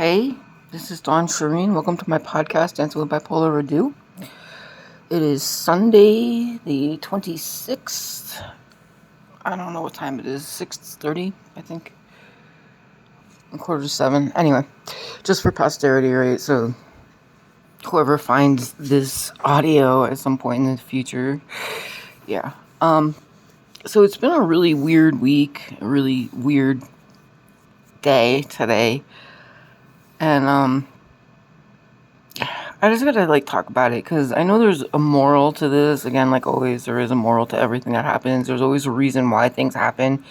Hey, this is Dawn Shireen. Welcome to my podcast, Dancing with Bipolar Redux. It is Sunday, the 26th. I don't know what time it is. 6:30, I think. 6:45. Anyway, just for posterity, right? So whoever finds this audio at some point in the future, yeah. So it's been a really weird week, a really weird day today. And I just gotta talk about it because I know there's a moral to this. Again, like always, there is a moral to everything that happens. There's always a reason why things happen.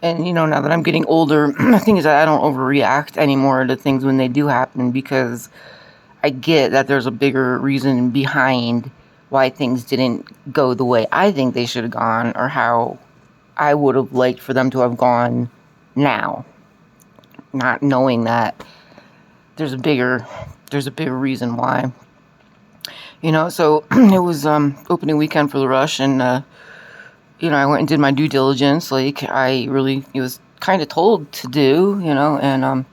And now that I'm getting older, the thing is that I don't overreact anymore to things when they do happen because I get that there's a bigger reason behind why things didn't go the way I think they should have gone or how I would have liked for them to have gone now. Not knowing that there's a bigger reason why. So it was opening weekend for the Rush, and I went and did my due diligence, like it was kind of told to do, and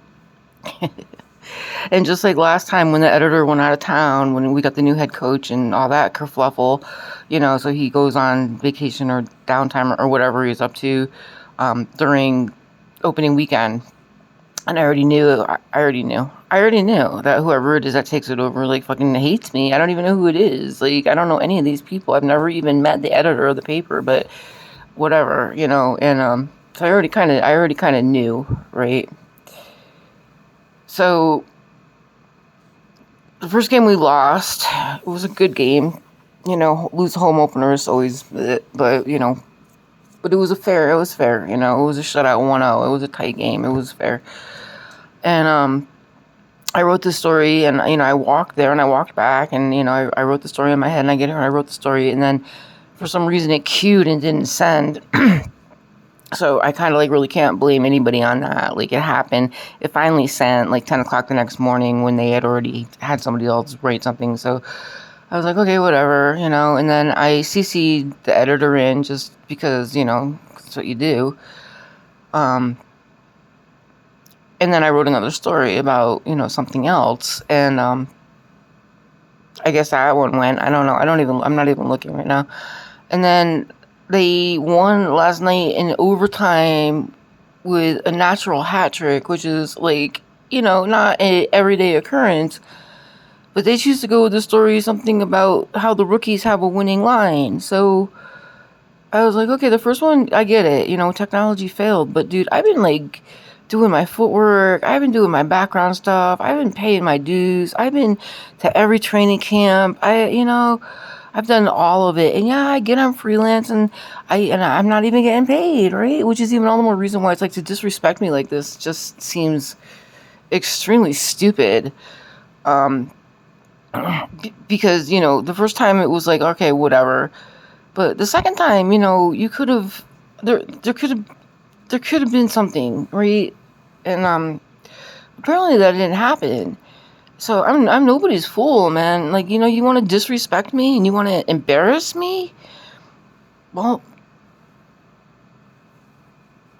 and just like last time when the editor went out of town, when we got the new head coach and all that kerfluffle, so he goes on vacation or downtime or whatever he's up to during opening weekend. And I already knew that whoever it is that takes it over, fucking hates me. I don't even know who it is. I don't know any of these people. I've never even met the editor of the paper, but whatever, and, so I already kind of knew, right? So the first game we lost, it was a good game, lose home opener is always, but it was fair, it was a shutout 1-0, it was a tight game, it was fair. And I wrote the story, and I walked there and I walked back, and I wrote the story in my head, and I get here and I wrote the story, and then for some reason it queued and didn't send. So I kind of really can't blame anybody on that. It happened. It finally sent 10 o'clock the next morning when they had already had somebody else write something. So I was like, okay, whatever, and then I CC'd the editor in just because, that's what you do. And then I wrote another story about, something else. And I guess that one went. I don't know. I'm not even looking right now. And then they won last night in overtime with a natural hat trick, which is not an everyday occurrence. But they choose to go with the story, something about how the rookies have a winning line. So I was like, okay, the first one, I get it. Technology failed. But dude, I've been doing my footwork. I've been doing my background stuff. I've been paying my dues. I've been to every training camp. I've done all of it. And yeah, I get I'm freelance and I'm not even getting paid, right? Which is even all the more reason why it's to disrespect me like this just seems extremely stupid. Because, the first time it was okay, whatever. But the second time, you could have, there could have been something, right? And apparently that didn't happen. So I'm nobody's fool, man. You want to disrespect me and you want to embarrass me? Well,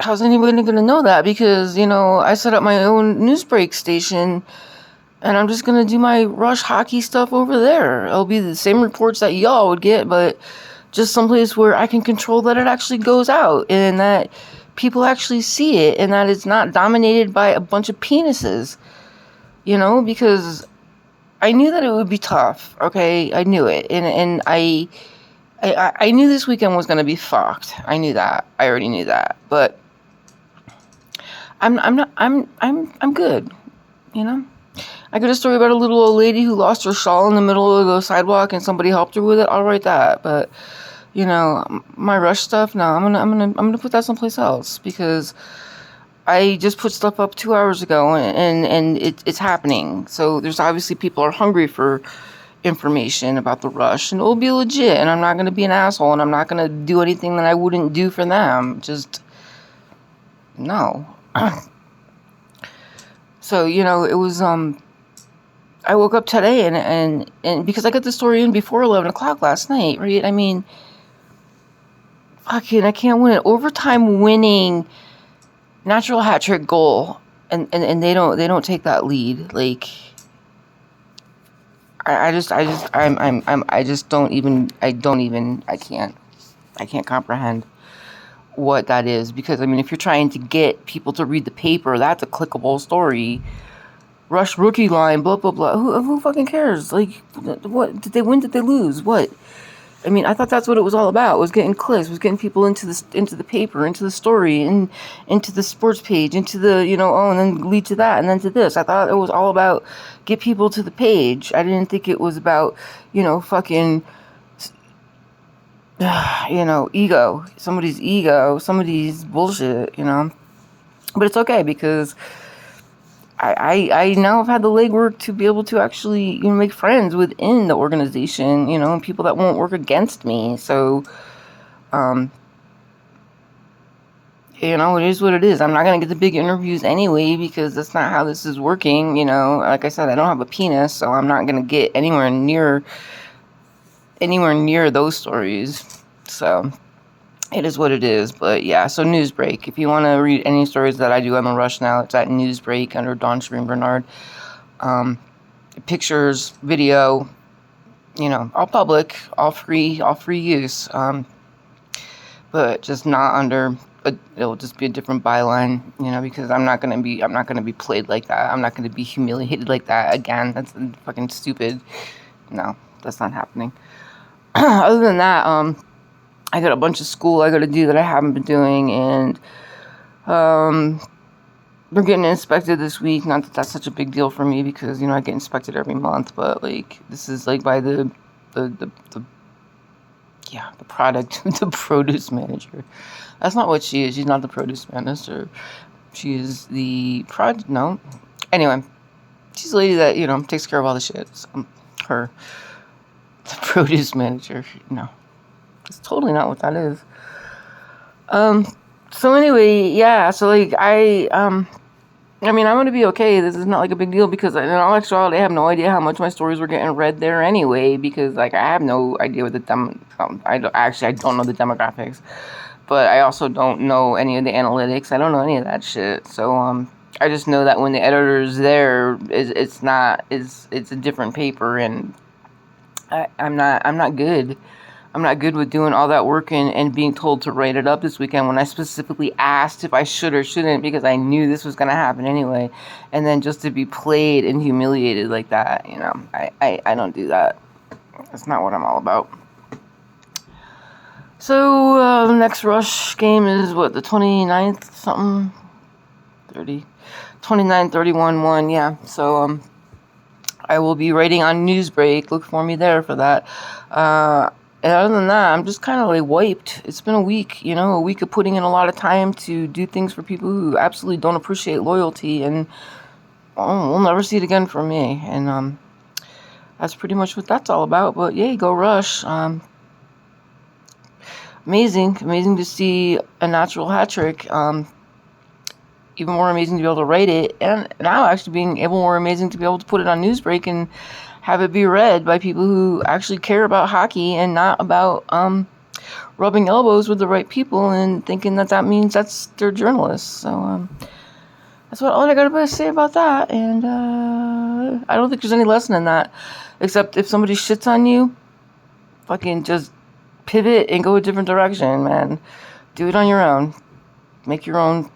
how's anybody going to know that? Because, I set up my own NewsBreak station and I'm just going to do my Rush hockey stuff over there. It'll be the same reports that y'all would get, but just someplace where I can control that it actually goes out and that people actually see it and that it's not dominated by a bunch of penises, because I knew that it would be tough. Okay. I knew it. And I knew this weekend was going to be fucked. I knew that. I already knew that, but I'm good. I got a story about a little old lady who lost her shawl in the middle of the sidewalk and somebody helped her with it. I'll write that. But my Rush stuff, no, I'm gonna put that someplace else because I just put stuff up 2 hours ago and it's happening. So there's obviously people are hungry for information about the Rush and it will be legit and I'm not gonna be an asshole and I'm not gonna do anything that I wouldn't do for them. Just no. So, it was I woke up today and because I got the story in before 11 o'clock last night, right? I mean, fucking, I can't win it. Overtime winning natural hat trick goal and they don't take that lead. Like, I can't comprehend what that is, because I mean, if you're trying to get people to read the paper, that's a clickable story. Rush rookie line, blah blah blah. Who fucking cares? Like, what did they win? Did they lose? What? I mean, I thought that's what it was all about. Was getting clicks, was getting people into the paper, into the story, and into the sports page, into the, and then lead to that, and then to this. I thought it was all about get people to the page. I didn't think it was about, fucking, ego, somebody's bullshit, But it's okay, because I now have had the legwork to be able to actually, make friends within the organization, people that won't work against me. So, it is what it is. I'm not going to get the big interviews anyway, because that's not how this is working. Like I said, I don't have a penis, so I'm not going to get anywhere near those stories. So it is what it is. But yeah, so NewsBreak. If you want to read any stories that I do on the Rush now, it's at NewsBreak under Dawn Shereen Bernard. Pictures, video, all public, all free use. But just not under. It'll just be a different byline, because I'm not gonna be played like that. I'm not gonna be humiliated like that again. That's fucking stupid. No, that's not happening. Other than that, I got a bunch of school I got to do that I haven't been doing, and we're getting inspected this week. Not that that's such a big deal for me, because I get inspected every month, but like, this is like by the product, the produce manager. That's not what she is. She's not the produce manager. She is the no. Anyway, she's the lady that takes care of all the shit. So, her, the produce manager. No. It's totally not what that is. So anyway, yeah, so like, I'm gonna be okay. This is not like a big deal, because in all actuality, I have no idea how much my stories were getting read there anyway, because like, I have no idea what I don't know the demographics, but I also don't know any of the analytics. I don't know any of that shit. So, I just know that when the editor's there, it's a different paper, and I'm not good. I'm not good with doing all that work and being told to write it up this weekend, when I specifically asked if I should or shouldn't, because I knew this was going to happen anyway. And then just to be played and humiliated like that, I don't do that. That's not what I'm all about. So, the next Rush game is what, the 29th something? 29, 31, 1, yeah. So, I will be writing on NewsBreak. Look for me there for that. And other than that, I'm just kind of like wiped. It's been a week, a week of putting in a lot of time to do things for people who absolutely don't appreciate loyalty, and we'll never see it again from me. And that's pretty much what that's all about. But yay, go Rush. Amazing to see a natural hat trick. Even more amazing to be able to write it, and now actually being more amazing to be able to put it on NewsBreak and have it be read by people who actually care about hockey, and not about rubbing elbows with the right people and thinking that means that's their journalists. So that's all I got to say about that. And I don't think there's any lesson in that, except if somebody shits on you, fucking just pivot and go a different direction, man. Do it on your own. Make your own.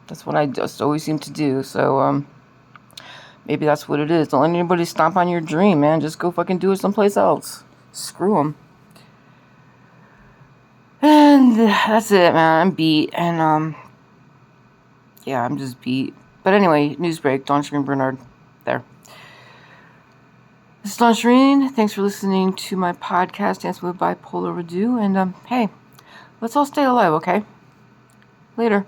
That's what I just always seem to do. So maybe that's what it is. Don't let anybody stomp on your dream, man. Just go fucking do it someplace else. Screw them. And that's it, man. I'm beat. And, yeah, I'm just beat. But anyway, NewsBreak, Dawn Shereen Bernard. There. This is Dawn Shereen. Thanks for listening to my podcast, Dancing with Bipolar Redux. And, hey, let's all stay alive, okay? Later.